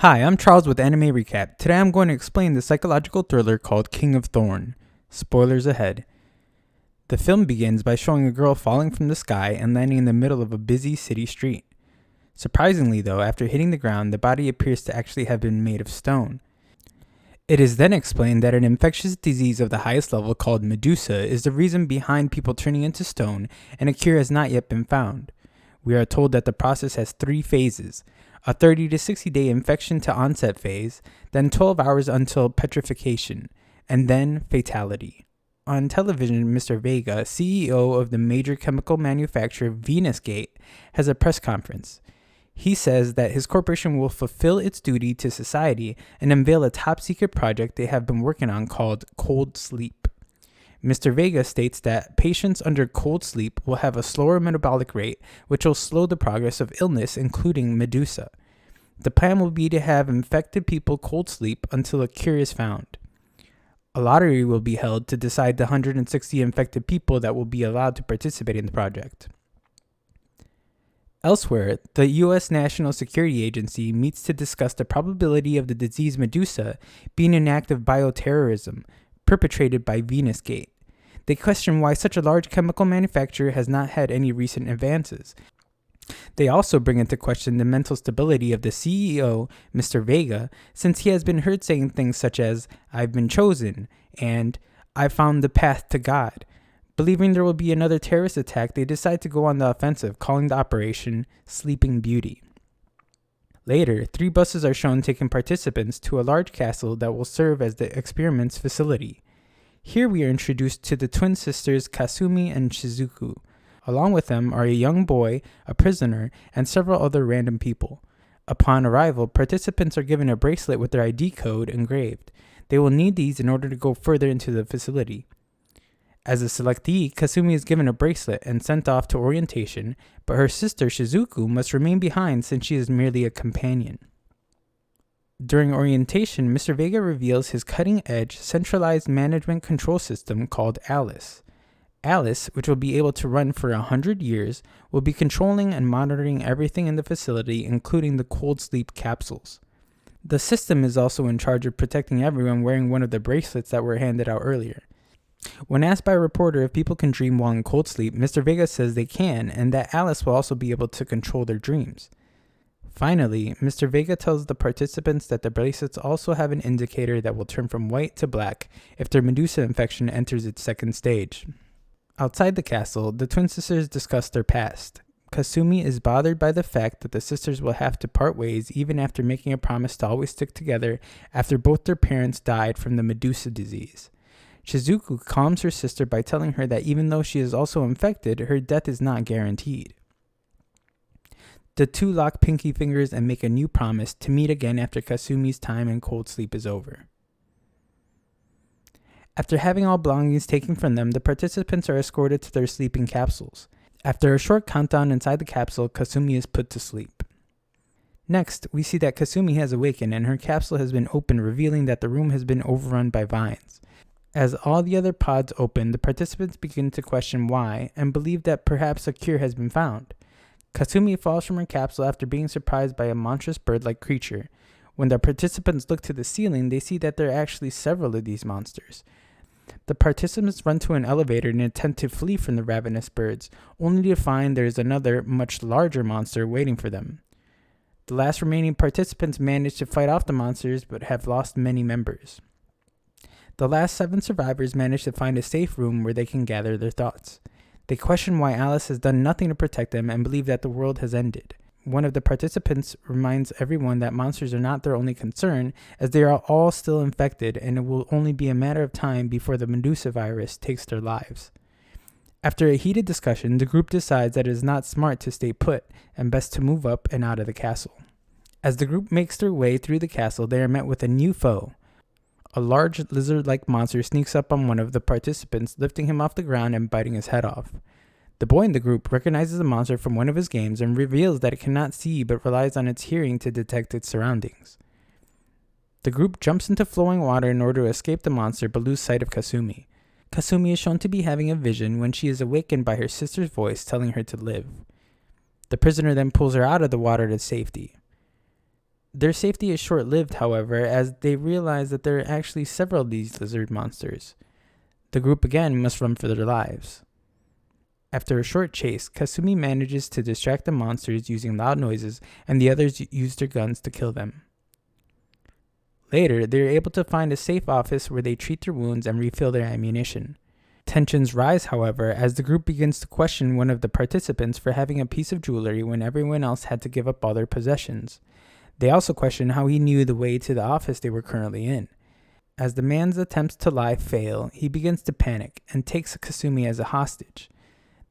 Hi, I'm Charles with Anime Recap. Today I'm going to explain the psychological thriller called King of Thorn. Spoilers ahead. The film begins by showing a girl falling from the sky and landing in the middle of a busy city street. Surprisingly though, after hitting the ground, the body appears to actually have been made of stone. It is then explained that an infectious disease of the highest level called Medusa is the reason behind people turning into stone, and a cure has not yet been found. We are told that the process has 3 phases: a 30 to 60 day infection to onset phase, then 12 hours until petrification, and then fatality. On television, Mr. Vega, CEO of the major chemical manufacturer Venusgate, has a press conference. He says that his corporation will fulfill its duty to society and unveil a top secret project they have been working on called cold sleep. Mr. Vega states that patients under cold sleep will have a slower metabolic rate, which will slow the progress of illness, including Medusa. The plan will be to have infected people cold sleep until a cure is found. A lottery will be held to decide the 160 infected people that will be allowed to participate in the project. Elsewhere, the U.S. National Security Agency meets to discuss the probability of the disease Medusa being an act of bioterrorism perpetrated by Venusgate. They question why such a large chemical manufacturer has not had any recent advances. They also bring into question the mental stability of the CEO, Mr. Vega, since he has been heard saying things such as, "I've been chosen," and "I found the path to God." Believing there will be another terrorist attack, they decide to go on the offensive, calling the operation Sleeping Beauty. Later, 3 buses are shown taking participants to a large castle that will serve as the experiment's facility. Here we are introduced to the twin sisters Kasumi and Shizuku. Along with them are a young boy, a prisoner, and several other random people. Upon arrival, participants are given a bracelet with their ID code engraved. They will need these in order to go further into the facility. As a selectee, Kasumi is given a bracelet and sent off to orientation, but her sister Shizuku must remain behind since she is merely a companion. During orientation, Mr. Vega reveals his cutting-edge, centralized management control system called Alice. Alice, which will be able to run for 100 years, will be controlling and monitoring everything in the facility, including the cold sleep capsules. The system is also in charge of protecting everyone wearing one of the bracelets that were handed out earlier. When asked by a reporter if people can dream while in cold sleep, Mr. Vega says they can, and that Alice will also be able to control their dreams. Finally, Mr. Vega tells the participants that the bracelets also have an indicator that will turn from white to black if their Medusa infection enters its second stage. Outside the castle, the twin sisters discuss their past. Kasumi is bothered by the fact that the sisters will have to part ways even after making a promise to always stick together after both their parents died from the Medusa disease. Shizuku calms her sister by telling her that even though she is also infected, her death is not guaranteed. The 2 lock pinky fingers and make a new promise to meet again after Kasumi's time in cold sleep is over. After having all belongings taken from them, the participants are escorted to their sleeping capsules. After a short countdown inside the capsule, Kasumi is put to sleep. Next, we see that Kasumi has awakened and her capsule has been opened, revealing that the room has been overrun by vines. As all the other pods open, the participants begin to question why and believe that perhaps a cure has been found. Kasumi falls from her capsule after being surprised by a monstrous bird-like creature. When the participants look to the ceiling, they see that there are actually several of these monsters. The participants run to an elevator in an attempt to flee from the ravenous birds, only to find there is another, much larger monster waiting for them. The last remaining participants manage to fight off the monsters but have lost many members. The last 7 survivors manage to find a safe room where they can gather their thoughts. They question why Alice has done nothing to protect them and believe that the world has ended. One of the participants reminds everyone that monsters are not their only concern, as they are all still infected and it will only be a matter of time before the Medusa virus takes their lives. After a heated discussion, the group decides that it is not smart to stay put and best to move up and out of the castle. As the group makes their way through the castle, they are met with a new foe. A large lizard-like monster sneaks up on one of the participants, lifting him off the ground and biting his head off. The boy in the group recognizes the monster from one of his games and reveals that it cannot see but relies on its hearing to detect its surroundings. The group jumps into flowing water in order to escape the monster but lose sight of Kasumi. Kasumi is shown to be having a vision when she is awakened by her sister's voice telling her to live. The prisoner then pulls her out of the water to safety. Their safety is short-lived, however, as they realize that there are actually several of these lizard monsters. The group again must run for their lives. After a short chase, Kasumi manages to distract the monsters using loud noises, and the others use their guns to kill them. Later, they are able to find a safe office where they treat their wounds and refill their ammunition. Tensions rise, however, as the group begins to question one of the participants for having a piece of jewelry when everyone else had to give up all their possessions. They also question how he knew the way to the office they were currently in. As the man's attempts to lie fail, he begins to panic and takes Kasumi as a hostage.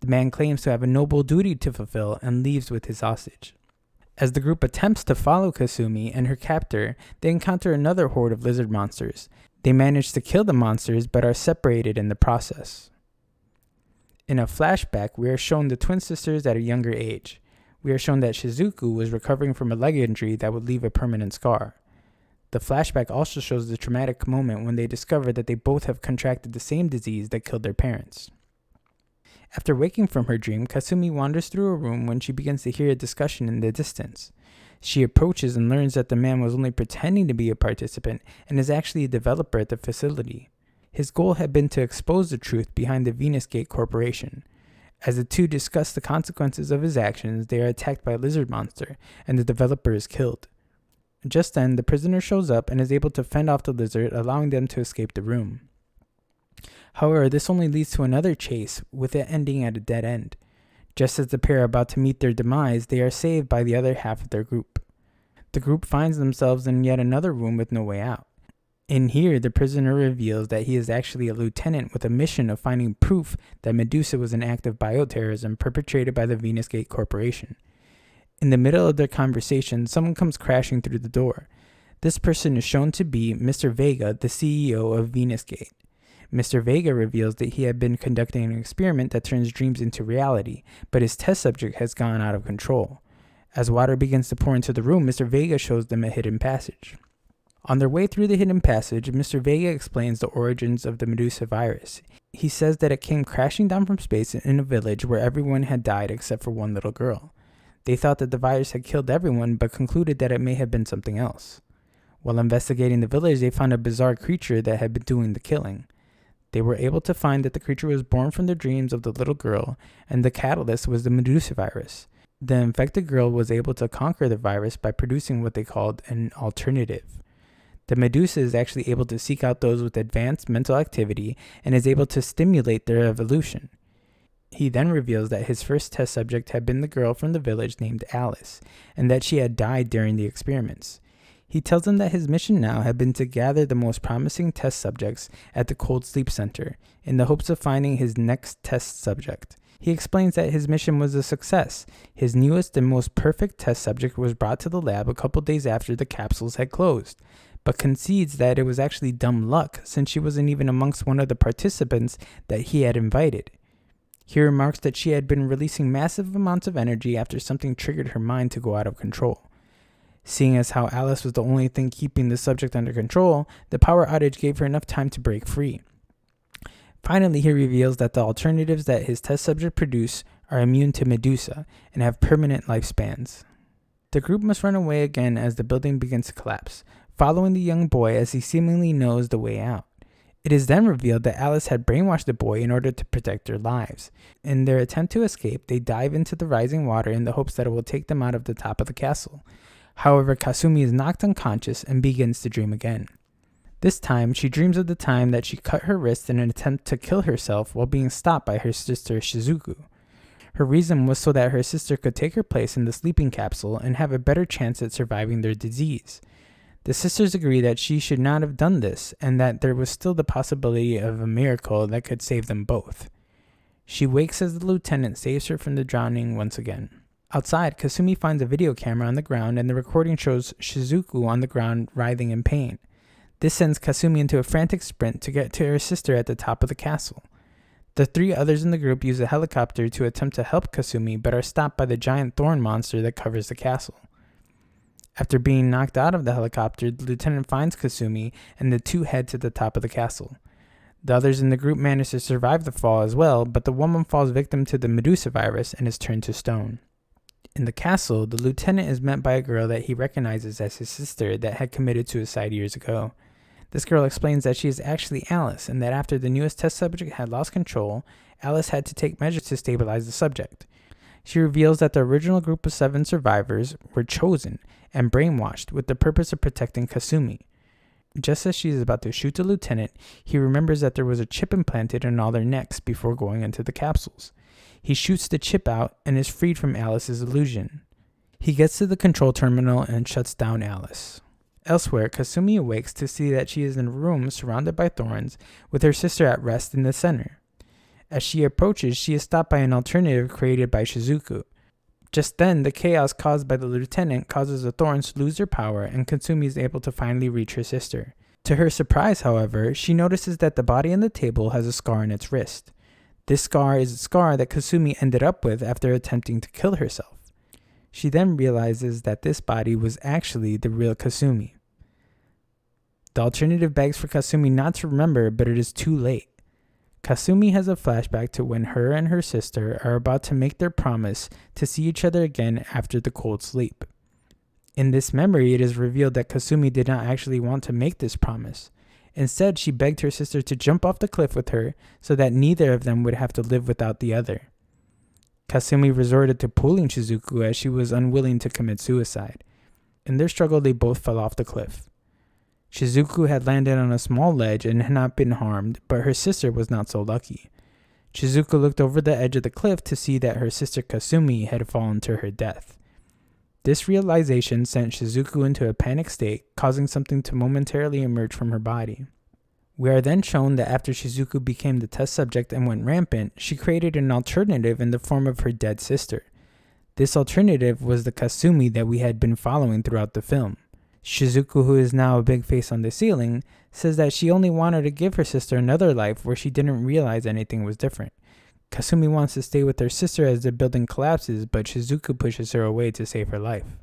The man claims to have a noble duty to fulfill and leaves with his hostage. As the group attempts to follow Kasumi and her captor, they encounter another horde of lizard monsters. They manage to kill the monsters but are separated in the process. In a flashback, we are shown the twin sisters at a younger age. We are shown that Shizuku was recovering from a leg injury that would leave a permanent scar. The flashback also shows the traumatic moment when they discover that they both have contracted the same disease that killed their parents. After waking from her dream, Kasumi wanders through a room when she begins to hear a discussion in the distance. She approaches and learns that the man was only pretending to be a participant and is actually a developer at the facility. His goal had been to expose the truth behind the Venus Gate Corporation. As the two discuss the consequences of his actions, they are attacked by a lizard monster, and the developer is killed. Just then, the prisoner shows up and is able to fend off the lizard, allowing them to escape the room. However, this only leads to another chase, with it ending at a dead end. Just as the pair are about to meet their demise, they are saved by the other half of their group. The group finds themselves in yet another room with no way out. In here, the prisoner reveals that he is actually a lieutenant with a mission of finding proof that Medusa was an act of bioterrorism perpetrated by the Venus Gate Corporation. In the middle of their conversation, someone comes crashing through the door. This person is shown to be Mr. Vega, the CEO of Venus Gate. Mr. Vega reveals that he had been conducting an experiment that turns dreams into reality, but his test subject has gone out of control. As water begins to pour into the room, Mr. Vega shows them a hidden passage. On their way through the hidden passage, Mr. Vega explains the origins of the Medusa virus. He says that it came crashing down from space in a village where everyone had died except for one little girl. They thought that the virus had killed everyone, but concluded that it may have been something else. While investigating the village, they found a bizarre creature that had been doing the killing. They were able to find that the creature was born from the dreams of the little girl, and the catalyst was the Medusa virus. The infected girl was able to conquer the virus by producing what they called an alternative. The Medusa is actually able to seek out those with advanced mental activity and is able to stimulate their evolution. He then reveals that his first test subject had been the girl from the village named Alice, and that she had died during the experiments. He tells them that his mission now had been to gather the most promising test subjects at the Cold Sleep Center, in the hopes of finding his next test subject. He explains that his mission was a success. His newest and most perfect test subject was brought to the lab a couple days after the capsules had closed, but concedes that it was actually dumb luck since she wasn't even amongst one of the participants that he had invited. He remarks that she had been releasing massive amounts of energy after something triggered her mind to go out of control. Seeing as how Alice was the only thing keeping the subject under control, the power outage gave her enough time to break free. Finally, he reveals that the alternatives that his test subject produce are immune to Medusa and have permanent lifespans. The group must run away again as the building begins to collapse, following the young boy as he seemingly knows the way out. It is then revealed that Alice had brainwashed the boy in order to protect their lives. In their attempt to escape, they dive into the rising water in the hopes that it will take them out of the top of the castle. However, Kasumi is knocked unconscious and begins to dream again. This time, she dreams of the time that she cut her wrist in an attempt to kill herself while being stopped by her sister Shizuku. Her reason was so that her sister could take her place in the sleeping capsule and have a better chance at surviving their disease. The sisters agree that she should not have done this, and that there was still the possibility of a miracle that could save them both. She wakes as the lieutenant saves her from the drowning once again. Outside, Kasumi finds a video camera on the ground, and the recording shows Shizuku on the ground writhing in pain. This sends Kasumi into a frantic sprint to get to her sister at the top of the castle. The three others in the group use a helicopter to attempt to help Kasumi, but are stopped by the giant thorn monster that covers the castle. After being knocked out of the helicopter, the lieutenant finds Kasumi, and the two head to the top of the castle. The others in the group manage to survive the fall as well, but the woman falls victim to the Medusa virus and is turned to stone. In the castle, the lieutenant is met by a girl that he recognizes as his sister that had committed suicide years ago. This girl explains that she is actually Alice, and that after the newest test subject had lost control, Alice had to take measures to stabilize the subject. She reveals that the original group of 7 survivors were chosen and brainwashed with the purpose of protecting Kasumi. Just as she is about to shoot the lieutenant, he remembers that there was a chip implanted in all their necks before going into the capsules. He shoots the chip out and is freed from Alice's illusion. He gets to the control terminal and shuts down Alice. Elsewhere, Kasumi awakes to see that she is in a room surrounded by thorns with her sister at rest in the center. As she approaches, she is stopped by an alternative created by Shizuku. Just then, the chaos caused by the lieutenant causes the thorns to lose their power and Kasumi is able to finally reach her sister. To her surprise, however, she notices that the body on the table has a scar on its wrist. This scar is a scar that Kasumi ended up with after attempting to kill herself. She then realizes that this body was actually the real Kasumi. The alternative begs for Kasumi not to remember, but it is too late. Kasumi has a flashback to when her and her sister are about to make their promise to see each other again after the cold sleep. In this memory, it is revealed that Kasumi did not actually want to make this promise. Instead, she begged her sister to jump off the cliff with her so that neither of them would have to live without the other. Kasumi resorted to pulling Shizuku as she was unwilling to commit suicide. In their struggle, they both fell off the cliff. Shizuku had landed on a small ledge and had not been harmed, but her sister was not so lucky. Shizuku looked over the edge of the cliff to see that her sister Kasumi had fallen to her death. This realization sent Shizuku into a panic state, causing something to momentarily emerge from her body. We are then shown that after Shizuku became the test subject and went rampant, she created an alternative in the form of her dead sister. This alternative was the Kasumi that we had been following throughout the film. Shizuku, who is now a big face on the ceiling, says that she only wanted to give her sister another life where she didn't realize anything was different. Kasumi wants to stay with her sister as the building collapses, but Shizuku pushes her away to save her life.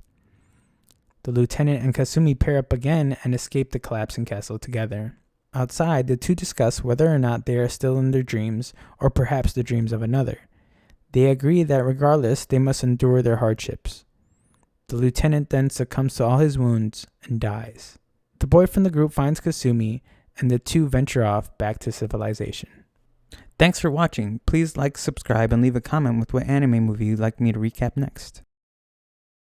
The lieutenant and Kasumi pair up again and escape the collapsing castle together. Outside, the two discuss whether or not they are still in their dreams, or perhaps the dreams of another. They agree that regardless, they must endure their hardships. The lieutenant then succumbs to all his wounds and dies. The boy from the group finds Kasumi, and the two venture off back to civilization. Thanks for watching. Please like, subscribe, and leave a comment with what anime movie you'd like me to recap next.